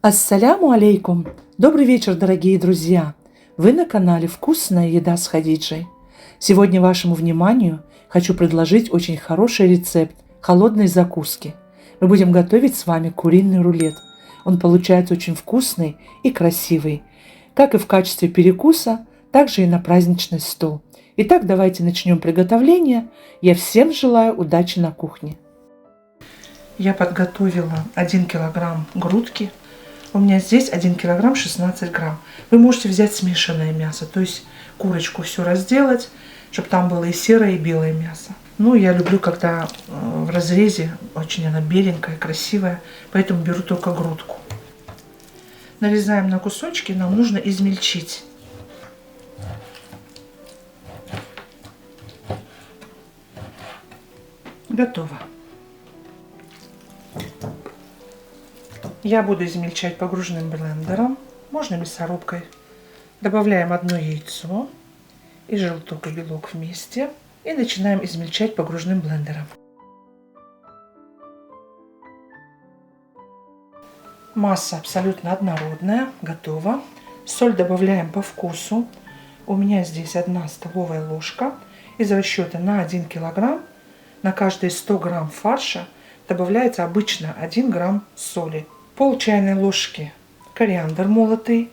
Ассаляму алейкум! Добрый вечер, дорогие друзья! Вы на канале «Вкусная еда с Хадиджей». Сегодня вашему вниманию хочу предложить очень хороший рецепт холодной закуски. Мы будем готовить с вами куриный рулет. Он получается очень вкусный и красивый, как и в качестве перекуса, так же и на праздничный стол. Итак, давайте начнем приготовление. Я всем желаю удачи на кухне. Я подготовила 1 килограмм грудки. У меня здесь 1 килограмм 16 грамм. Вы можете взять смешанное мясо, то есть курочку все разделать, чтобы там было и серое, и белое мясо. Ну, я люблю, когда в разрезе очень она беленькая, красивая, поэтому беру только грудку. Нарезаем на кусочки, нам нужно измельчить. Готово. Я буду измельчать погруженным блендером, можно мясорубкой. Добавляем одно яйцо и желток и белок вместе и начинаем измельчать погруженным блендером. Масса абсолютно однородная, готова. Соль добавляем по вкусу. У меня здесь 1 столовая ложка. Из расчета на 1 килограмм на каждые 100 грамм фарша добавляется обычно 1 грамм соли. Пол чайной ложки кориандр молотый,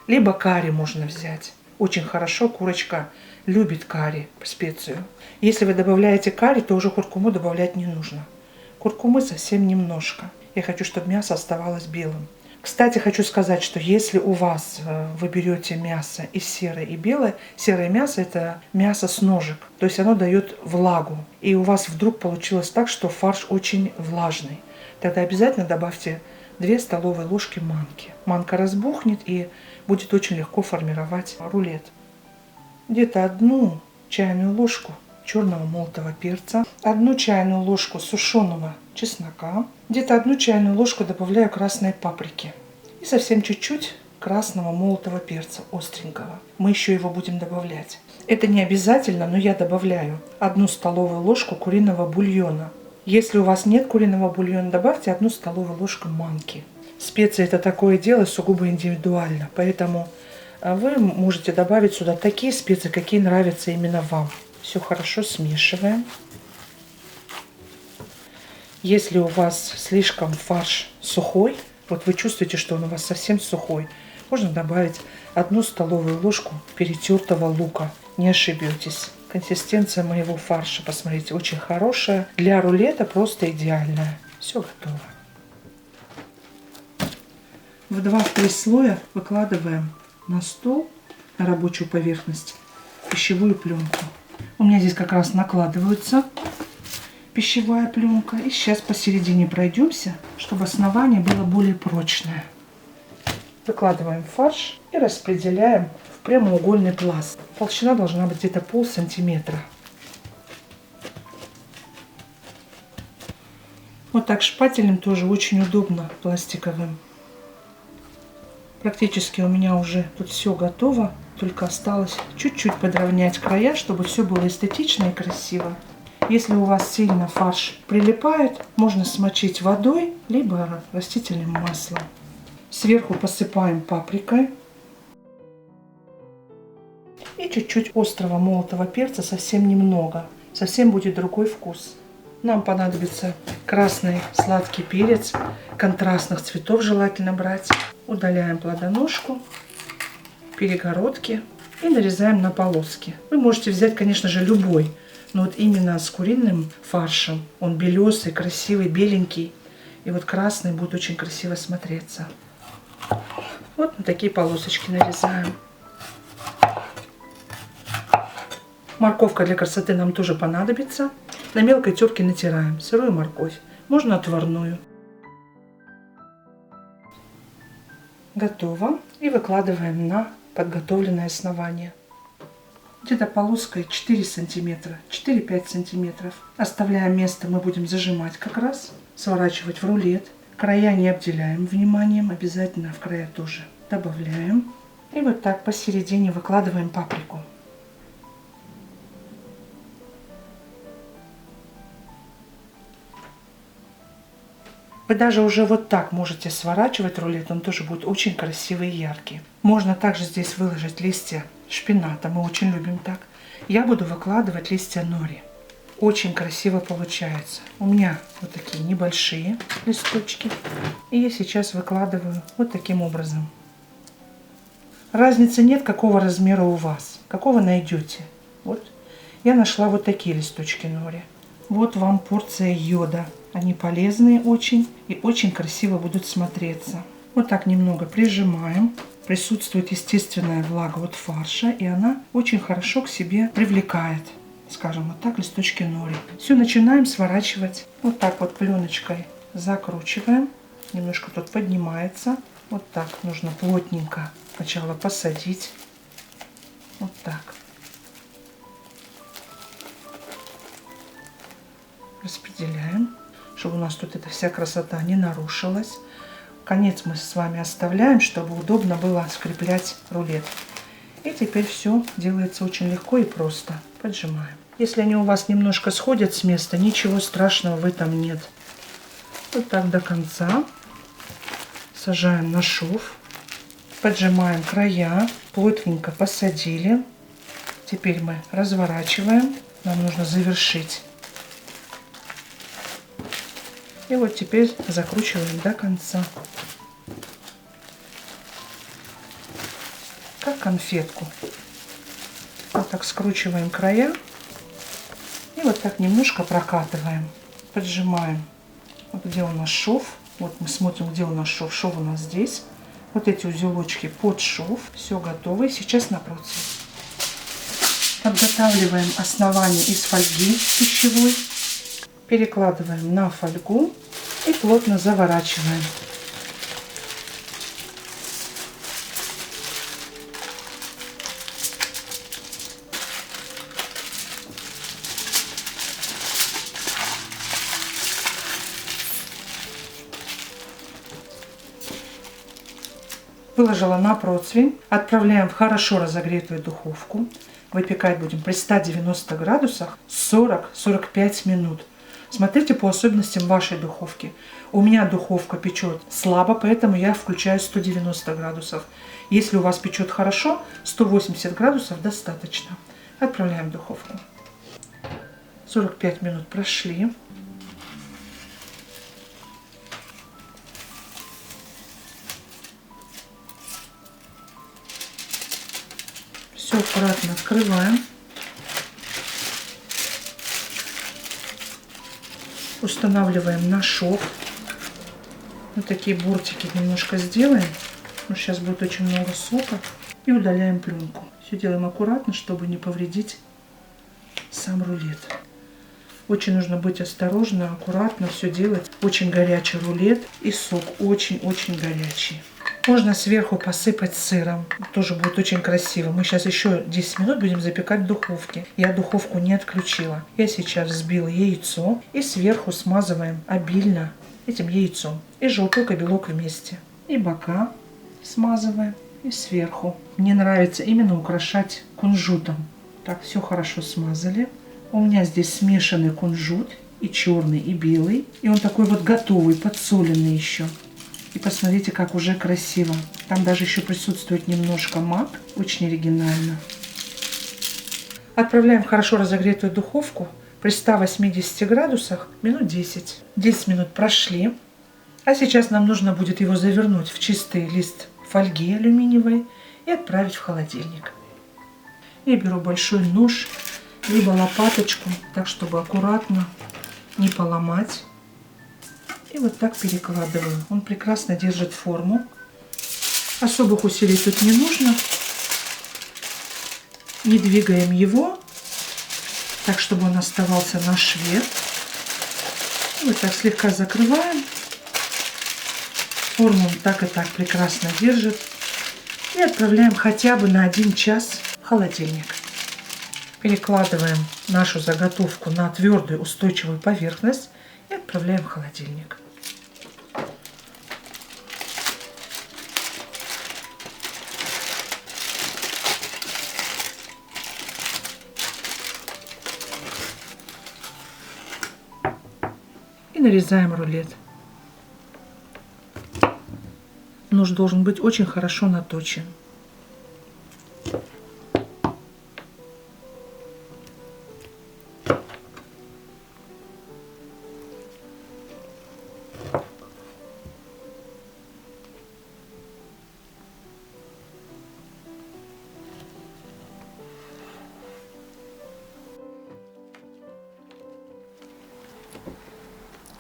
либо карри можно взять. Очень хорошо курочка любит карри, специю. Если вы добавляете карри, то уже куркуму добавлять не нужно. Куркумы совсем немножко. Я хочу, чтобы мясо оставалось белым. Кстати, хочу сказать, что если у вас вы берете мясо и серое, и белое, серое мясо это мясо с ножек, то есть оно дает влагу. И у вас вдруг получилось так, что фарш очень влажный, тогда обязательно добавьте 2 столовые ложки манки. Манка разбухнет и будет очень легко формировать рулет. Где-то 1 чайную ложку черного молотого перца, 1 чайную ложку сушеного чеснока, где-то 1 чайную ложку добавляю красной паприки и совсем чуть-чуть красного молотого перца, остренького. Мы еще его будем добавлять. Это не обязательно, но я добавляю 1 столовую ложку куриного бульона. Если у вас нет куриного бульона, добавьте 1 столовую ложку манки. Специи это такое дело сугубо индивидуально, поэтому вы можете добавить сюда такие специи, какие нравятся именно вам. Все хорошо смешиваем. Если у вас слишком фарш сухой, вот вы чувствуете, что он у вас совсем сухой, можно добавить 1 столовую ложку перетертого лука. Не ошибетесь. Консистенция моего фарша, посмотрите, очень хорошая. Для рулета просто идеальная. Все готово. В 2-3 слоя выкладываем на стол, на рабочую поверхность, пищевую пленку. У меня здесь как раз накладывается пищевая пленка. И сейчас посередине пройдемся, чтобы основание было более прочное. Выкладываем фарш и распределяем в прямоугольный пласт. Толщина должна быть где-то полсантиметра. Вот так шпателем тоже очень удобно, пластиковым. Практически у меня уже тут все готово. Только осталось чуть-чуть подровнять края, чтобы все было эстетично и красиво. Если у вас сильно фарш прилипает, можно смочить водой, либо растительным маслом. Сверху посыпаем паприкой. И чуть-чуть острого молотого перца, совсем немного. Совсем будет другой вкус. Нам понадобится красный сладкий перец, контрастных цветов желательно брать. Удаляем плодоножку, перегородки и нарезаем на полоски. Вы можете взять, конечно же, любой, но вот именно с куриным фаршем. Он белесый, красивый, беленький. И вот красный будет очень красиво смотреться. Вот на такие полосочки нарезаем. Морковка для красоты нам тоже понадобится. На мелкой терке натираем сырую морковь, можно отварную. Готово. И выкладываем на подготовленное основание. Где-то полоской 4 сантиметра, 4-5 сантиметров. Оставляем место, мы будем зажимать как раз, сворачивать в рулет. Края не обделяем вниманием, обязательно в края тоже добавляем. И вот так посередине выкладываем паприку. Вы даже уже вот так можете сворачивать рулет, он тоже будет очень красивый и яркий. Можно также здесь выложить листья шпината, мы очень любим так. Я буду выкладывать листья нори. Очень красиво получается. У меня вот такие небольшие листочки. И я сейчас выкладываю вот таким образом. Разницы нет, какого размера у вас, какого найдете. Вот. Я нашла вот такие листочки нори. Вот вам порция йода. Они полезные очень и очень красиво будут смотреться. Вот так немного прижимаем. Присутствует естественная влага от фарша, и она очень хорошо к себе привлекает, скажем, вот так, листочки нори. Все начинаем сворачивать. Вот так вот пленочкой закручиваем. Немножко тут поднимается. Вот так нужно плотненько сначала посадить. Вот так. Распределяем, чтобы у нас тут эта вся красота не нарушилась. Конец мы с вами оставляем, чтобы удобно было скреплять рулет. И теперь все делается очень легко и просто. Поджимаем. Если они у вас немножко сходят с места, ничего страшного в этом нет. Вот так до конца. Сажаем на шов. Поджимаем края. Плотненько посадили. Теперь мы разворачиваем. Нам нужно завершить. И вот теперь закручиваем до конца. Как конфетку. Вот так скручиваем края. И вот так немножко прокатываем. Поджимаем. Вот где у нас шов. Вот мы смотрим, где у нас шов. Шов у нас здесь. Вот эти узелочки под шов. Все готово. И сейчас на противень. Подготавливаем основание из фольги пищевой. Перекладываем на фольгу и плотно заворачиваем. Выложила на противень. Отправляем в хорошо разогретую духовку. Выпекать будем при 190 градусах 40-45 минут. Смотрите по особенностям вашей духовки. У меня духовка печет слабо, поэтому я включаю 190 градусов. Если у вас печет хорошо, 180 градусов достаточно. Отправляем в духовку. 45 минут прошли. Все аккуратно открываем. Устанавливаем на шов. Вот такие бортики немножко сделаем. Потому что сейчас будет очень много сока. И удаляем пленку. Все делаем аккуратно, чтобы не повредить сам рулет. Очень нужно быть осторожно, аккуратно все делать. Очень горячий рулет и сок очень-очень горячий. Можно сверху посыпать сыром. Тоже будет очень красиво. Мы сейчас еще 10 минут будем запекать в духовке. Я духовку не отключила. Я сейчас взбила яйцо и сверху смазываем обильно этим яйцом. И желток и белок вместе. И бока смазываем. И сверху. Мне нравится именно украшать кунжутом. Так, все хорошо смазали. У меня здесь смешанный кунжут. И черный, и белый. И он такой вот готовый, подсоленный еще. И посмотрите, как уже красиво. Там даже еще присутствует немножко мак. Очень оригинально. Отправляем в хорошо разогретую духовку при 180 градусах минут 10. 10 минут прошли. А сейчас нам нужно будет его завернуть в чистый лист фольги алюминиевой и отправить в холодильник. Я беру большой нож, либо лопаточку, так чтобы аккуратно не поломать. И вот так перекладываю. Он прекрасно держит форму. Особых усилий тут не нужно. Не двигаем его, так чтобы он оставался на шве. И вот так слегка закрываем. Форму он так и так прекрасно держит. И отправляем хотя бы на 1 час в холодильник. Перекладываем нашу заготовку на твердую устойчивую поверхность и отправляем в холодильник. И нарезаем рулет. нож должен быть очень хорошо наточен.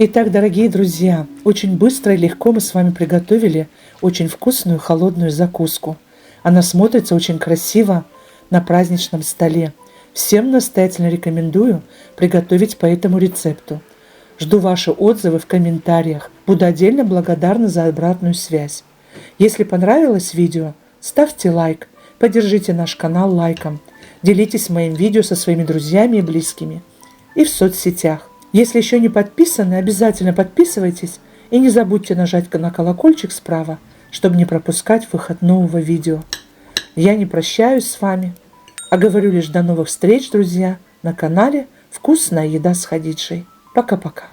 Итак, дорогие друзья, очень быстро и легко мы с вами приготовили очень вкусную холодную закуску. Она смотрится очень красиво на праздничном столе. Всем настоятельно рекомендую приготовить по этому рецепту. Жду ваши отзывы в комментариях. Буду отдельно благодарна за обратную связь. Если понравилось видео, ставьте лайк, поддержите наш канал лайком, делитесь моим видео со своими друзьями и близкими и в соцсетях. Если еще не подписаны, обязательно подписывайтесь и не забудьте нажать на колокольчик справа, чтобы не пропускать выход нового видео. Я не прощаюсь с вами, а говорю лишь до новых встреч, друзья, на канале «Вкусная еда с Хадиджей». Пока-пока.